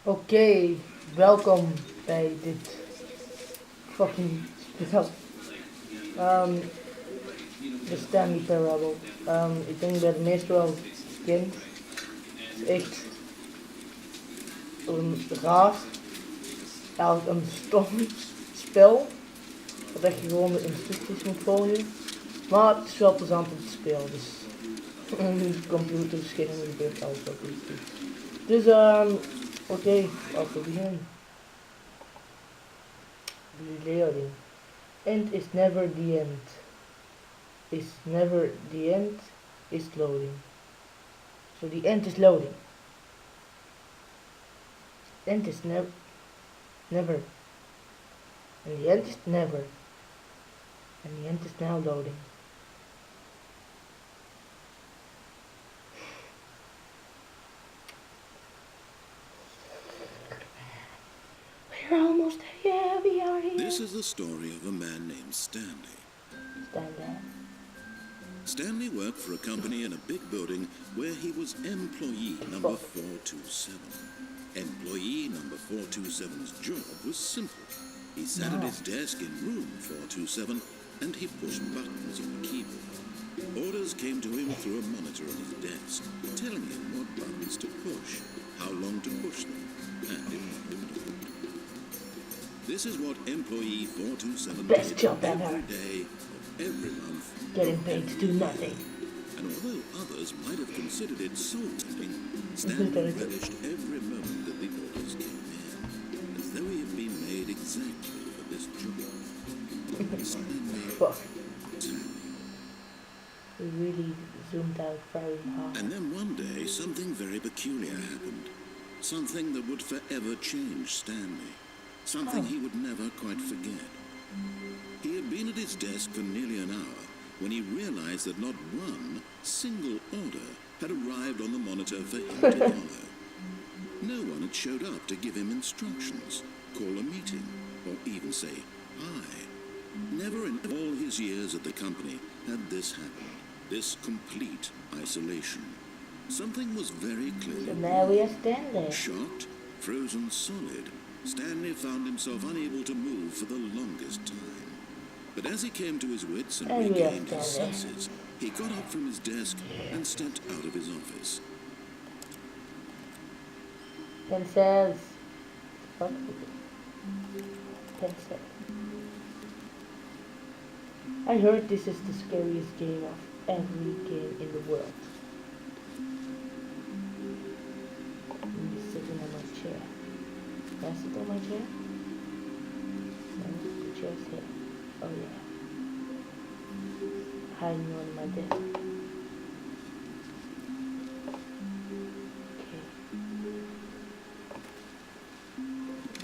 Oké, welkom bij dit fucking spel. De Stanley Parable. Ik denk dat de meeste wel kent. Het is echt een raar, eigenlijk een stom spel. Dat je gewoon de instructies moet volgen. Maar het is wel plezant om te spelen, dus computerschermen gebeurt alles wat ik doe. Dus oké, laten we beginnen. Loading. End is never the end. Is never the end is loading. So the end is loading. End is never. And the end is never. And the end is now loading. We're almost there. Yeah, we are here. This is the story of a man named Stanley. Stanley worked for a company in a big building where he was employee number 427. Employee number 427's job was simple. He sat at his desk in room 427 and he pushed buttons on the keyboard. Orders came to him through a monitor on his desk, telling him what buttons to push, how long to push them, and in what order. This is what employee 427 Best did job every ever. day of every month. Getting paid to do nothing. And although others might have considered it soul-tending, Stanley relished every moment that the orders came in, as though he had been made exactly for this job. Fuck. We really zoomed out very hard. And then one day, something very peculiar happened. Something that would forever change Stanley. Something he would never quite forget. He had been at his desk for nearly an hour when he realized that not one single order had arrived on the monitor for him to follow. No one had showed up to give him instructions, call a meeting, or even say hi. Never in all his years at the company had this happened, this complete isolation. Something was very clearly So now we are Stanley. shocked, frozen solid. Stanley found himself unable to move for the longest time. But as he came to his wits and regained his senses, he got up from his desk and stepped out of his office. Pencils. Fuck. Pencil. I heard this is the scariest game of every game in the world. I'm just sitting on my chair. Can I sit on my chair? No, the chair's here. Oh yeah. Hiding on my desk. Okay.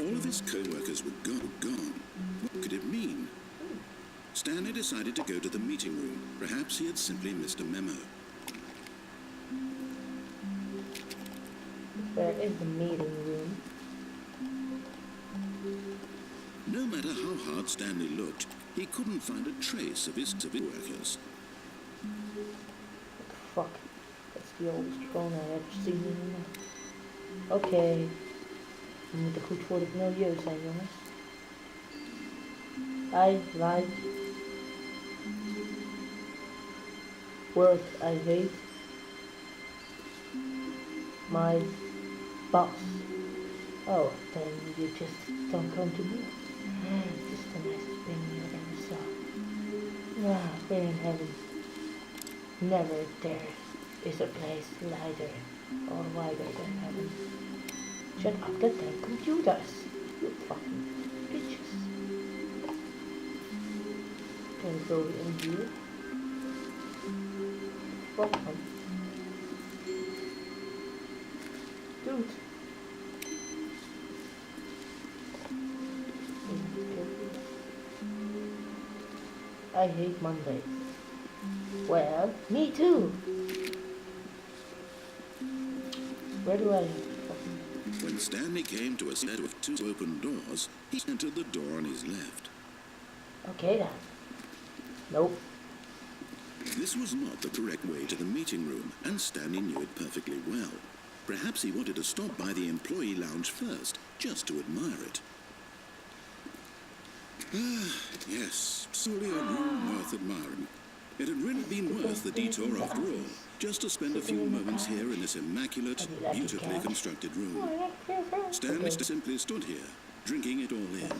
All of his co-workers were gone. What could it mean? Stanley decided to go to the meeting room. Perhaps he had simply missed a memo. Where is the meeting room? No matter how hard Stanley looked, he couldn't find a trace of his workers. What the fuck? That's the oldest phone I ever seen. Oké. We moeten goed voor het milieu zijn, jongens. I like work. I hate my boss. Oh, then you just don't come to me. Just the nicest thing you ever saw. Ah, we're in heaven. Never there is a place lighter or wider than heaven. Shut up, let them computers. You fucking bitches. Can go in here. Fuck them. Dude. I hate Mondays. Well, me too. Where do I fucking... When Stanley came to a set of two open doors, he entered the door on his left. Okay then. Nope. This was not the correct way to the meeting room, and Stanley knew it perfectly well. Perhaps he wanted to stop by the employee lounge first, just to admire it. Ah, yes, solely a room worth admiring. It had really been worth the detour after all, just to spend a few moments here in this immaculate, beautifully constructed room. Stanley simply stood here, drinking it all in.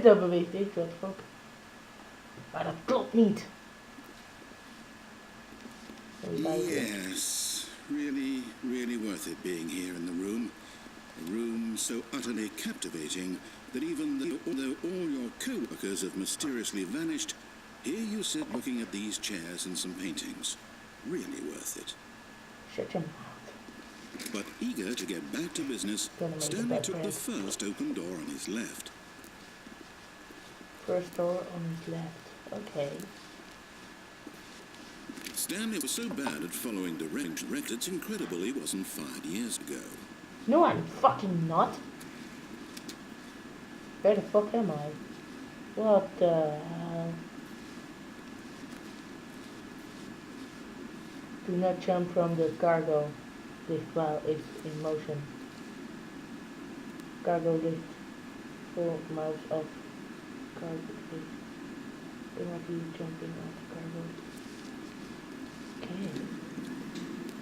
Dat beweegt ik, wat fuck. Maar dat klopt niet. Yes, really worth it being here in the room. A room so utterly captivating that even though all your co-workers have mysteriously vanished, here you sit looking at these chairs and some paintings. Really worth it. Shut your mouth. But eager to get back to business, Stanley took the first open door on his left. First door on his left. Okay. Stanley was so bad at following directions, it's incredible he wasn't fired years ago. No, I'm fucking not. Where the fuck am I? What the hell? Do not jump from the cargo lift while it's in motion. Cargo lift. Full mouse off. Cargo lift. Do not be jumping off the cargo. Okay.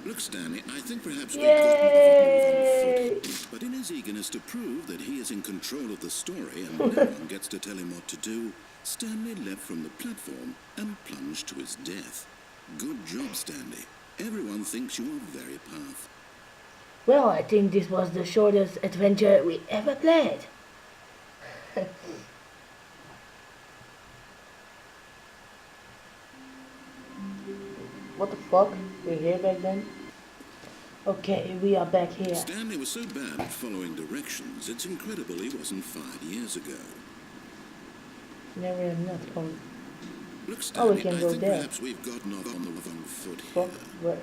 Look, Stanley, I think perhaps Yay! we could, but in his eagerness to prove that he is in control of the story and no one gets to tell him what to do, Stanley leapt from the platform and plunged to his death. Good job, Stanley. Everyone thinks you are very powerful. Well, I think this was the shortest adventure we ever played. What the fuck? We're here back then? Okay, we are back here. Stanley was so bad at following directions, it's incredible he wasn't fired years ago. Never enough going. Look, Stanley, we can I go think there. perhaps we've gotten off on the wrong foot Fuck, here.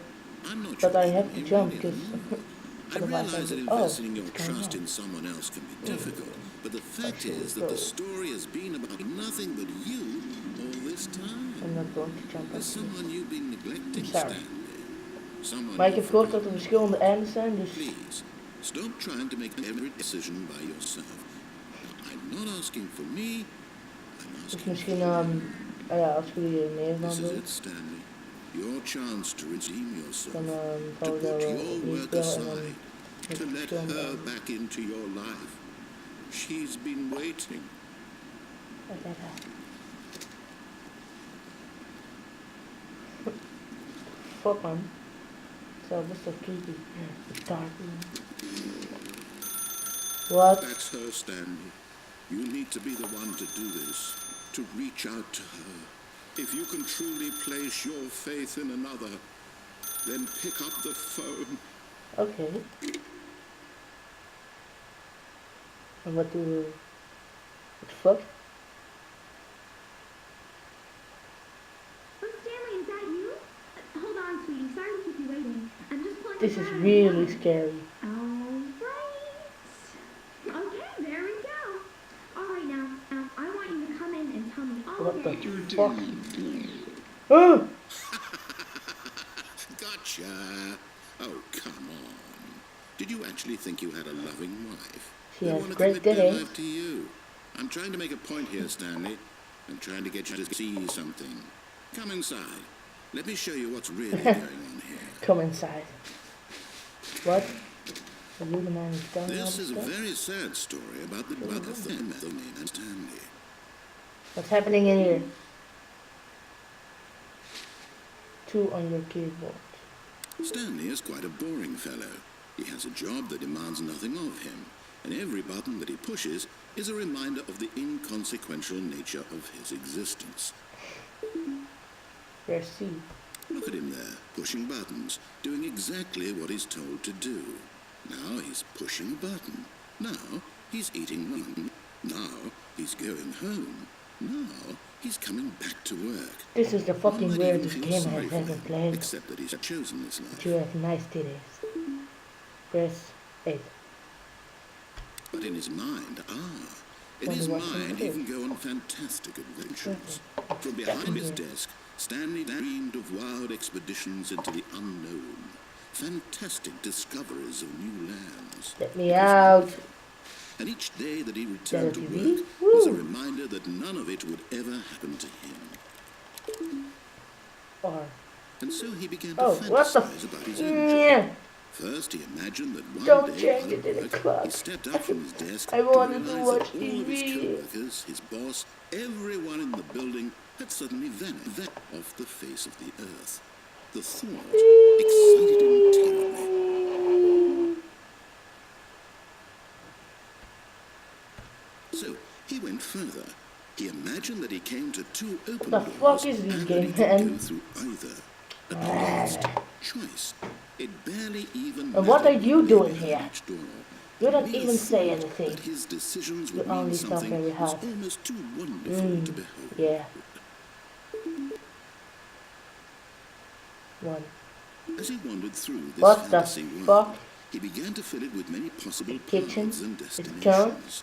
I'm not but sure I have to you jump really because I realize that oh, investing your it's going trust on. in someone else can be difficult, but the fact is that the story has been about nothing but you all this time. I'm not going to jump There's up. someone you've been neglecting, Sorry. Stanley. Someone Maar ik heb you've gehoord dat er forgotten. verschillende eindes zijn, dus Please, stop trying to make every decision by yourself. Now, I'm not asking for me, I'm dus asking misschien, for you. ja, als jullie in Nederland This is doen, it, Stanley. Your chance to redeem yourself. dan To gaan we daar put wel your opnieuw work spelen en dan aside. To let her back into your life. She's been waiting. Fuck man. So this is creepy. Dark. What? That's her, Stanley. You need to be the one to do this. To reach out to her. If you can truly place your faith in another, then pick up the phone. Okay. And what do we... What the fuck? Oh, Stanley, is that you? Hold on, sweetie. Sorry to keep you waiting. I'm just pulling This the is phone. really scary. Alright. Okay, there we go. Alright, now, I want you to come in and tell me all What about the your fuck? Oh! Gotcha. Oh, come on. Did you actually think you had a loving wife? She They has want to great commit their titties. life to you. I'm trying to make a point here, Stanley. I'm trying to get you to see something. Come inside. Let me show you what's really going on here. Come inside. What? Are you the man who's telling all This this is a stuff? very sad story about the thing and Stanley. What's happening in here? 2 on your keyboard. Stanley is quite a boring fellow. He has a job that demands nothing of him, and every button that he pushes is a reminder of the inconsequential nature of his existence. There's C. Look at him there, pushing buttons, doing exactly what he's told to do. Now he's pushing a button. Now he's eating lunch. Now he's going home. Now he's coming back to work. This is the One fucking might even weirdest feel game sorry I've for ever him, played. except that he's chosen this But you life. have nice titties. Press 8. But in his mind, in Wonder his what's in mind, the he book. can go on fantastic adventures. Okay. From behind his desk, Stanley dreamed of wild expeditions into the unknown. fantastic discoveries of new lands. Let me out. And each day that he returned to TV? work was a Woo. reminder that none of it would ever happen to him. Or And so he began oh, to what the fantasize about his own job. yeah. First, he imagined that one Don't day change while it at in the work, clock. he stepped up from his desk I to wanted to realize watch that all of his TV. co-workers, his boss, everyone in the building had suddenly vanished off the face of the earth. The thought excited him terribly. So he went further. He imagined that he came to two open The doors fuck is this and that game, he could man? go through either. At last, choice. It barely even And what are mattered you what lay doing behind here? each door. You The don't mere even say thought anything. that his decisions You would mean only sound something very was hard. almost too wonderful to behold. Yeah. One. As he wandered through this What the fantasy world, fuck? he began to fill it with many possible Kitchen? paths and It destinations.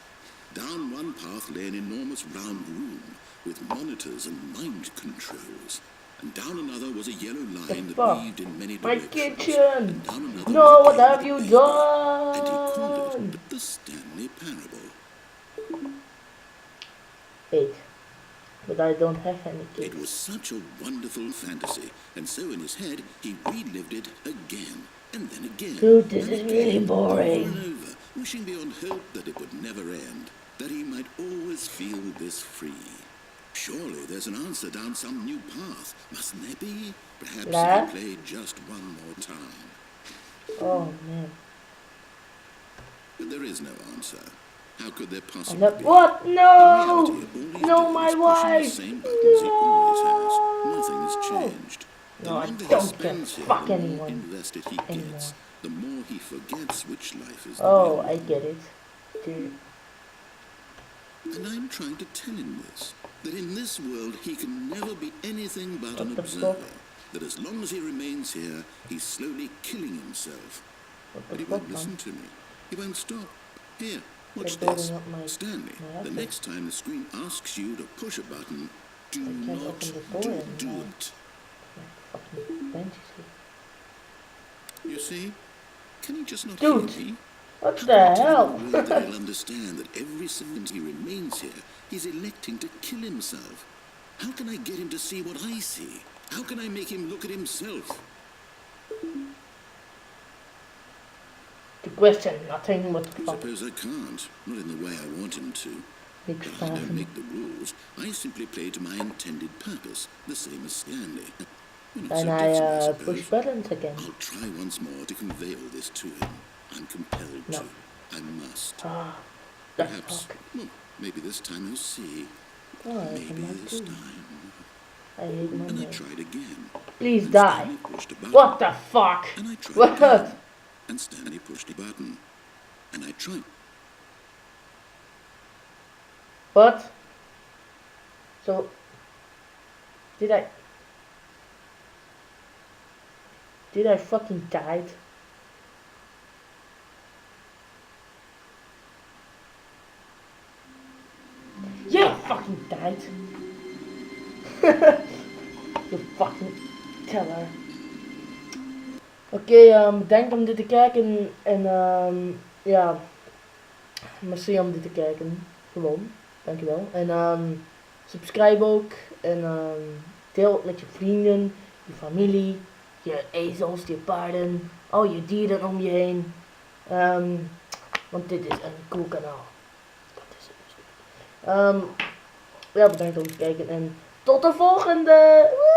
Down one path lay an enormous round room with monitors and mind controls. And down another was a yellow line that fuck? weaved in many My directions. kitchen! And down another No, was a what game have with a you baby. done? And he called it the Stanley Parable. 8. But I don't have any It kids. was such a wonderful fantasy, and so in his head he relived it again and then again. Dude, this and is again, really boring. Over and over, wishing beyond hope that it would never end, that he might always feel this free. Surely there's an answer down some new path, mustn't there be? Perhaps Yeah. if he played just one more time. Oh man. But there is no answer. How could there possibly No, be? what? In No! reality, all he's No, doing my is pushing the wife! same buttons he always has. Nothing has changed. The No, I longer he don't spends give here, fuck the more anyone invested he anymore. gets. The more he forgets which life is the Oh, real I one. get it. Dude. And I'm trying to tell him this, that in this world he can never be anything but an What the observer. fuck? That as long as he remains here, he's slowly killing himself. What But the he fuck, won't listen man? to me. He won't stop. Here, watch They're this. building up my- Stanley, my the outfit. next time the screen asks you to push a button, do can't not open the door do anymore. it. My fucking bench is here. You see? Can he just not Dude, hear me? what How the can I tell hell? him in a way that he'll understand that every second he remains here, he's electing to kill himself? How can I get him to see what I see? How can I make him look at himself? The question, nothing, what the I fuck? suppose I can't. Not in the way I want him to. Big But I don't fan. make the rules. I simply play to my intended purpose, the same as Stanley. You're not And so I different, push suppose. buttons again. I'll try once more to convey all this to him. I'm compelled No. to. I must. Ah, the Perhaps. fuck. Well, maybe this time he'll see. Oh, I Maybe cannot this do. time. I hate my And I name. tried again. Please And die. Stanley pushed a button. What the fuck? And I tried What? again. And Stanley pushed a button. And I tried. What? So, did I fucking died? Yeah, fucking died. You fucking teller. Oké, bedankt om dit te kijken en ja, merci om dit te kijken. Gewoon, dankjewel. En subscribe ook en deel het met je vrienden, je familie, je ezels, je paarden, al je dieren om je heen. Want dit is een cool kanaal. Dat is het. Ja, bedankt om te kijken en tot de volgende! Woe!